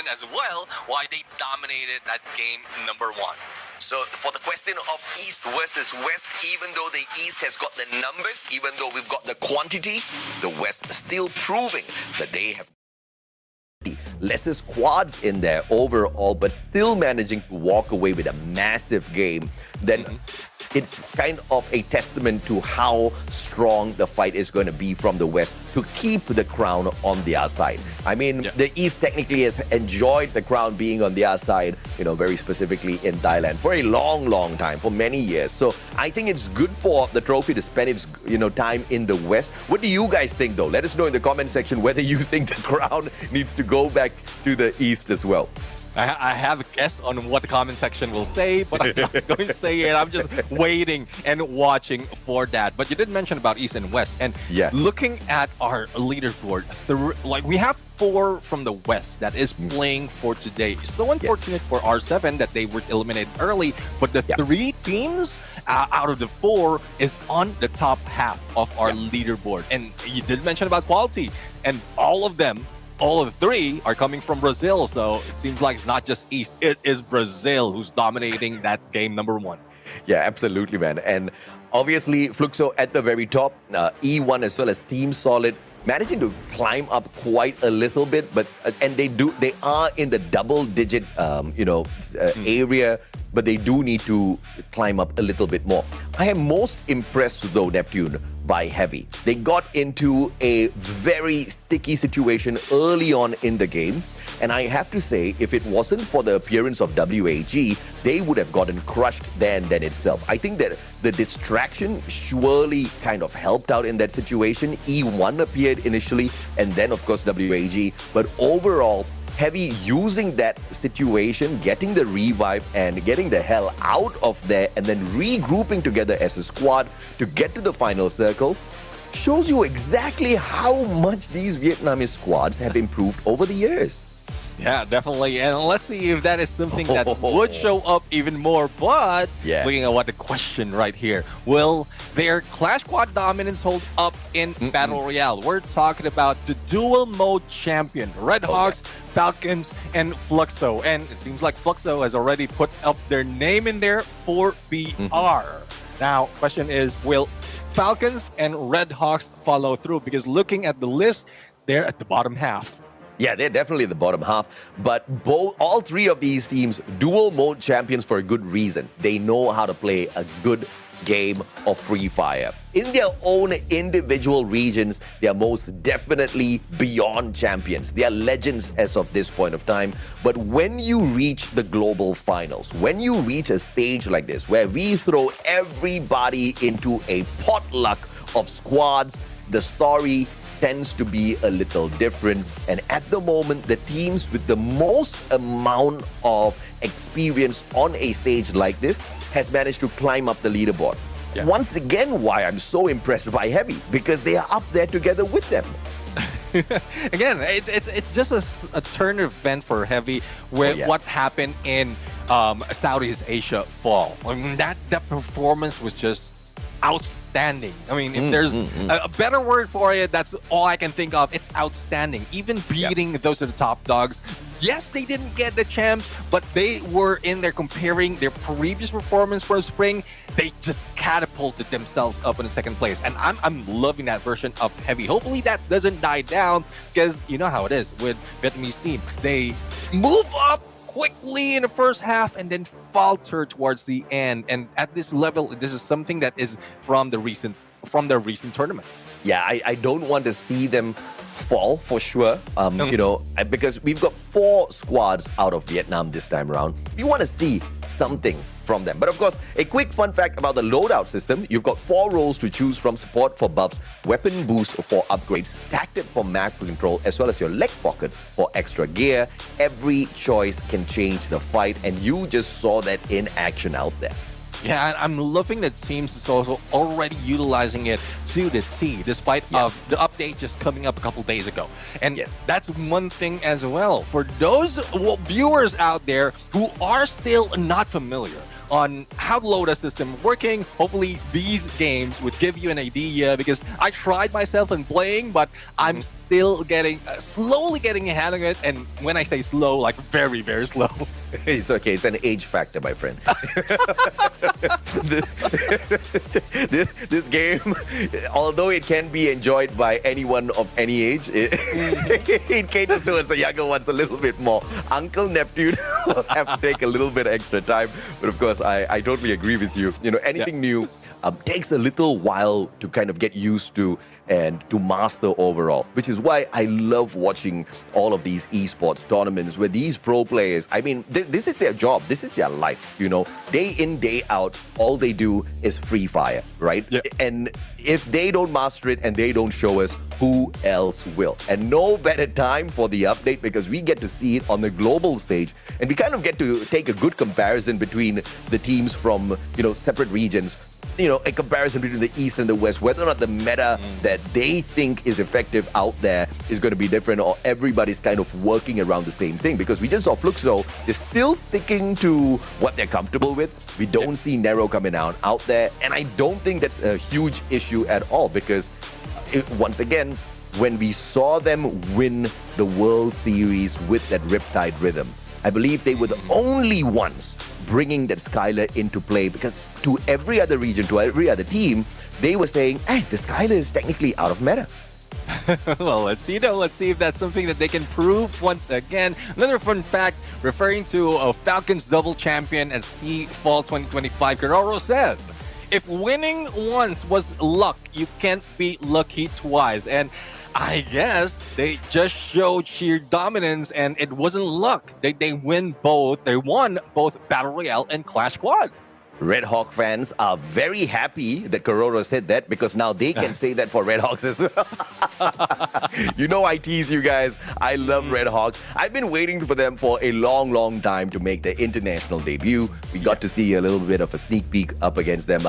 reason as well why they dominated that game number one. So for the question of East versus West, even though the East has got the numbers, even though we've got the quantity, the West is still proving that they have lesser squads in there overall, but still managing to walk away with a massive game. Then it's kind of a testament to how strong the fight is going to be from the West to keep the crown on their side. I mean, the East technically has enjoyed the crown being on their side, very specifically in Thailand for a long, long time, for many years. So I think it's good for the trophy to spend its, time in the West. What do you guys think, though? Let us know in the comment section whether you think the crown needs to go back to the East as well. I have a guess on what the comment section will say, but I'm not going to say it. I'm just waiting and watching for that. But you did mention about East and West. And looking at our leaderboard, we have 4 from the West that is playing for today. It's so unfortunate for R7 that they were eliminated early, but the 3 teams out of the 4 is on the top half of our leaderboard. And you did mention about quality, and all of the 3 are coming from Brazil, so it seems like it's not just East, it is Brazil who's dominating that game number 1. Yeah, absolutely, man. And obviously, Fluxo at the very top, E1 as well as Team Solid, managing to climb up quite a little bit, but and they are in the double-digit, area, but they do need to climb up a little bit more. I am most impressed, though, Neptune, by Heavy. They got into a very sticky situation early on in the game, and I have to say, if it wasn't for the appearance of WAG, they would have gotten crushed there and then itself. I think that the distraction surely kind of helped out in that situation. E1 appeared initially, and then, of course, WAG. But overall, Heavy using that situation, getting the revive and getting the hell out of there, and then regrouping together as a squad to get to the final circle, shows you exactly how much these Vietnamese squads have improved over the years. Yeah, definitely. And let's see if that is something that would show up even more. But looking at what the question right here, will their Clash Squad dominance hold up in Battle Royale? We're talking about the dual mode champion, Red Hawks, Falcons, and Fluxo. And it seems like Fluxo has already put up their name in there for BR. Now, question is, will Falcons and Red Hawks follow through? Because looking at the list, they're at the bottom half. Yeah, they're definitely the bottom half, but all 3 of these teams, dual mode champions for a good reason. They know how to play a good game of Free Fire. In their own individual regions, they are most definitely beyond champions. They are legends as of this point of time. But when you reach the global finals, when you reach a stage like this, where we throw everybody into a potluck of squads, the story tends to be a little different. And at the moment, the teams with the most amount of experience on a stage like this has managed to climb up the leaderboard. Once again, why I'm so impressed by Heavy, because they are up there together with them. Again, it's just a turn event for Heavy with what happened in Southeast Asia fall. I mean, that performance was just outstanding. I mean, if there's a better word for it, that's all I can think of. It's outstanding. Even beating those are the top dogs. Yes, they didn't get the champs, but they were in there comparing their previous performance for spring. They just catapulted themselves up in the 2nd place. And I'm loving that version of Heavy. Hopefully that doesn't die down, because you know how it is with Vietnamese team. They move up quickly in the first half and then falter towards the end. And at this level, this is something that is from the recent tournaments. Yeah, I don't want to see them fall for sure. Because we've got 4 squads out of Vietnam this time around. We want to see something from them. But of course, a quick fun fact about the loadout system. You've got 4 roles to choose from: support for buffs, weapon boost for upgrades, tactic for map control, as well as your leg pocket for extra gear. Every choice can change the fight, and you just saw that in action out there. Yeah, I'm loving that teams is also already utilizing it to the T, despite of the update just coming up a couple days ago. And that's one thing as well. For those viewers out there who are still not familiar on how Lotus system working. Hopefully these games would give you an idea, because I tried myself in playing, but I'm still slowly getting a hand of it. And when I say slow, like very, very slow. It's okay. It's an age factor, my friend. this game, although it can be enjoyed by anyone of any age, it caters towards the younger ones a little bit more. Uncle Neptune will have to take a little bit extra time. But of course, I totally agree with you. You know, anything new takes a little while to kind of get used to and to master overall, which is why I love watching all of these esports tournaments where these pro players, I mean, this is their job, this is their life, you know, day in, day out, all they do is free fire, right? Yeah. And if they don't master it and they don't show us, who else will? And no better time for the update, because we get to see it on the global stage, and we kind of get to take a good comparison between the teams from, you know, separate regions. You know, a comparison between the East and the West, whether or not the meta that they think is effective out there is going to be different, or everybody's kind of working around the same thing. Because we just saw Fluxo, they're still sticking to what they're comfortable with. We don't see Nero coming out there, and I don't think that's a huge issue at all, because once again, when we saw them win the World Series with that Riptide rhythm, I believe they were the only ones bringing that Skylar into play, because to every other region, to every other team, they were saying, hey, the Skylar is technically out of meta. Well, let's see if that's something that they can prove once again. Another fun fact, referring to Falcons double champion and C Fall 2025, Karoro said, if winning once was luck, you can't be lucky twice. And I guess they just showed sheer dominance, and it wasn't luck. They won both Battle Royale and Clash Squad. Red Hawk fans are very happy that Kororo said that, because now they can say that for Red Hawks as well. You know I tease you guys. I love Red Hawks. I've been waiting for them for a long, long time to make their international debut. We got to see a little bit of a sneak peek up against them.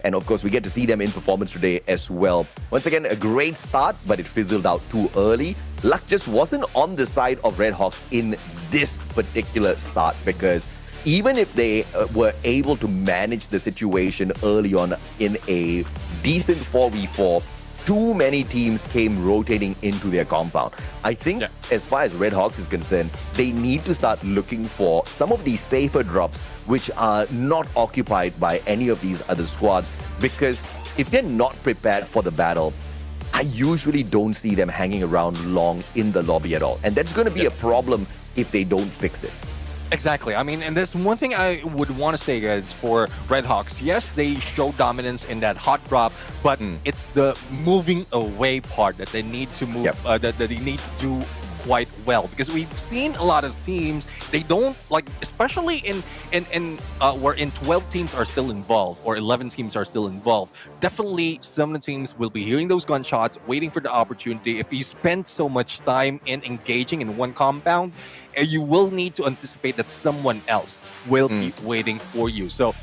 And of course, we get to see them in performance today as well. Once again, a great start, but it fizzled out too early. Luck just wasn't on the side of Red Hawks in this particular start, because even if they were able to manage the situation early on in a decent 4v4, too many teams came rotating into their compound. I think as far as Red Hawks is concerned, they need to start looking for some of these safer drops which are not occupied by any of these other squads, because if they're not prepared for the battle, I usually don't see them hanging around long in the lobby at all. And that's going to be a problem if they don't fix it. Exactly. I mean, and there's one thing I would want to say, guys, for Red Hawks. Yes, they show dominance in that hot drop, but it's the moving away part that they need to move, that they need to do quite well, because we've seen a lot of teams, they don't, like, especially in where 12 teams are still involved or 11 teams are still involved. Definitely some of the teams will be hearing those gunshots, waiting for the opportunity. If you spend so much time in engaging in one compound, you will need to anticipate that someone else will be waiting for you. So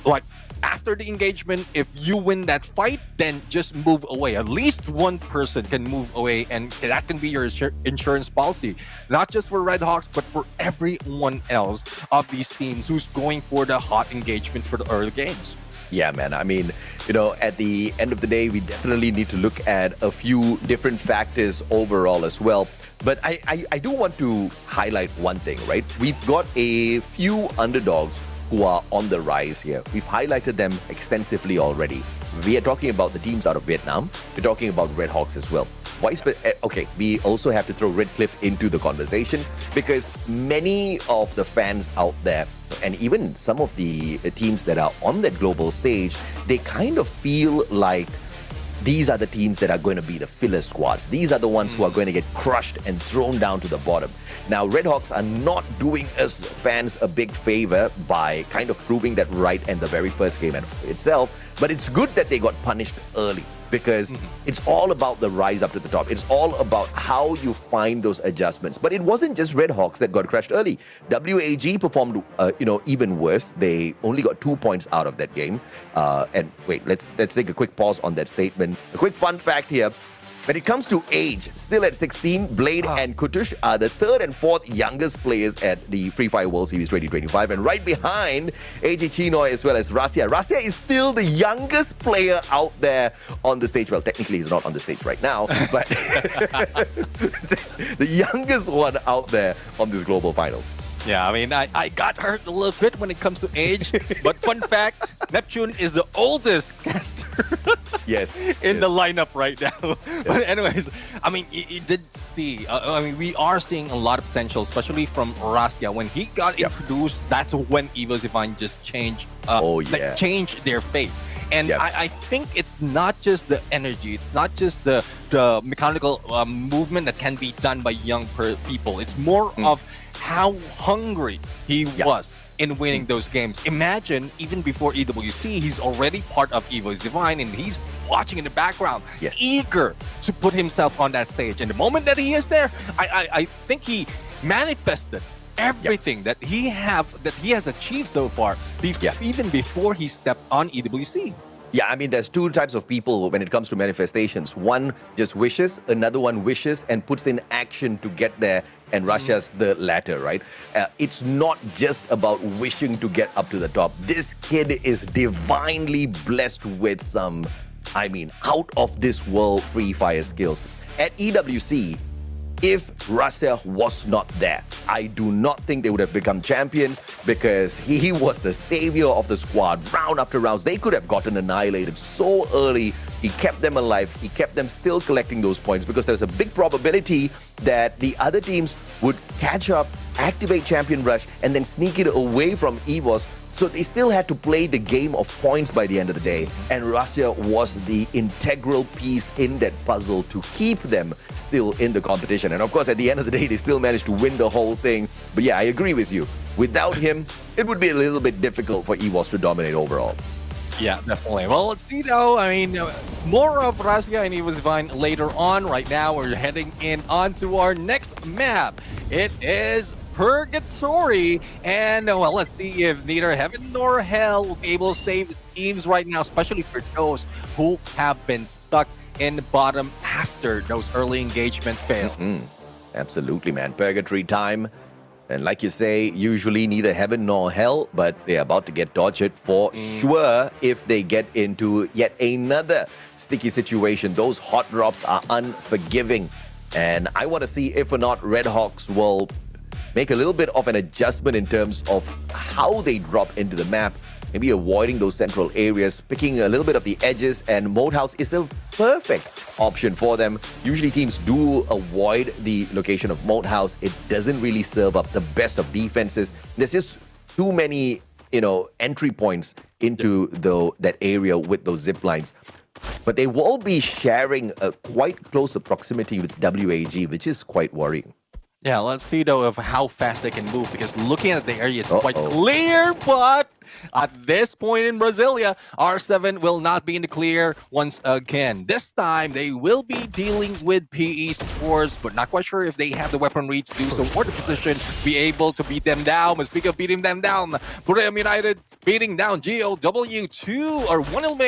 like, after the engagement, if you win that fight, then just move away. At least one person can move away, and that can be your insurance policy. Not just for Red Hawks, but for everyone else of these teams who's going for the hot engagement for the early games. Yeah, man. I mean, you know, at the end of the day, we definitely need to look at a few different factors overall as well. But I do want to highlight one thing, right? We've got a few underdogs who are on the rise here. We've highlighted them extensively already. We are talking about the teams out of Vietnam. We're talking about Red Hawks as well. Okay, we also have to throw Red Cliff into the conversation, because many of the fans out there, and even some of the teams that are on that global stage, they kind of feel like these are the teams that are going to be the filler squads. These are the ones who are going to get crushed and thrown down to the bottom. Now, Red Hawks are not doing us fans a big favor by kind of proving that right in the very first game itself, but it's good that they got punished early, because it's all about the rise up to the top. It's all about how you find those adjustments. But it wasn't just Red Hawks that got crushed early. WAG performed, even worse. They only got 2 points out of that game. And wait, let's take a quick pause on that statement. A quick fun fact here. When it comes to age, still at 16, Blade and Kutush are the third and fourth youngest players at the Free Fire World Series 2025. And right behind, AJ Chinoy as well as Rasia. Rasia is still the youngest player out there on the stage. Well, technically he's not on the stage right now, but the youngest one out there on this global finals. Yeah, I mean, I got hurt a little bit when it comes to age, but fun fact, Neptune is the oldest caster Yes. in the lineup right now. But anyways, I mean, you did see, I mean, we are seeing a lot of potential, especially from Rasia. When he got introduced, that's when Evo Zivine just changed, changed their face. And I think it's not just the energy, it's not just the mechanical movement that can be done by young people. It's more of how hungry he was in winning those games. Imagine, even before EWC, he's already part of Evo Zivine and he's watching in the background, eager to put himself on that stage. And the moment that he is there, I think he manifested everything that he has achieved so far, even before he stepped on EWC. Yeah, I mean, there's two types of people when it comes to manifestations. One just wishes, another one wishes and puts in action to get there, and Russia's the latter, right? It's not just about wishing to get up to the top. This kid is divinely blessed with some, I mean, out of this world Free Fire skills. At EWC, if Russia was not there, I do not think they would have become champions, because he was the savior of the squad round after rounds. They could have gotten annihilated so early. He kept them alive. He kept them still collecting those points, because there's a big probability that the other teams would catch up, activate Champion Rush, and then sneak it away from EVOS. So they still had to play the game of points by the end of the day. And Russia was the integral piece in that puzzle to keep them still in the competition. And of course, at the end of the day, they still managed to win the whole thing. But yeah, I agree with you. Without him, it would be a little bit difficult for EVOS to dominate overall. Yeah, definitely. Well, let's see though. I mean, more of Rasia and Evo Zivine later on. Right now, we're heading in onto our next map. It is Purgatory, and well, let's see if neither heaven nor hell will be able to save teams right now, especially for those who have been stuck in the bottom after those early engagement fails. Absolutely, man. Purgatory time. And like you say, usually neither heaven nor hell, but they're about to get tortured for sure if they get into yet another sticky situation. Those hot drops are unforgiving. And I want to see if or not Red Hawks will make a little bit of an adjustment in terms of how they drop into the map. Maybe avoiding those central areas, picking a little bit of the edges, and Moat House is a perfect option for them. Usually teams do avoid the location of Moat House. It doesn't really serve up the best of defenses. There's just too many, entry points into that area with those zip lines. But they will be sharing a quite close proximity with WAG, which is quite worrying. Yeah, let's see though of how fast they can move, because looking at the area, it's quite clear, but at this point in Brasilia, R7 will not be in the clear once again. This time, they will be dealing with PE Sports, but not quite sure if they have the weaponry to do so or the position to be able to beat them down. But speaking of beating them down, Purem United beating down GOW2 or one elimination.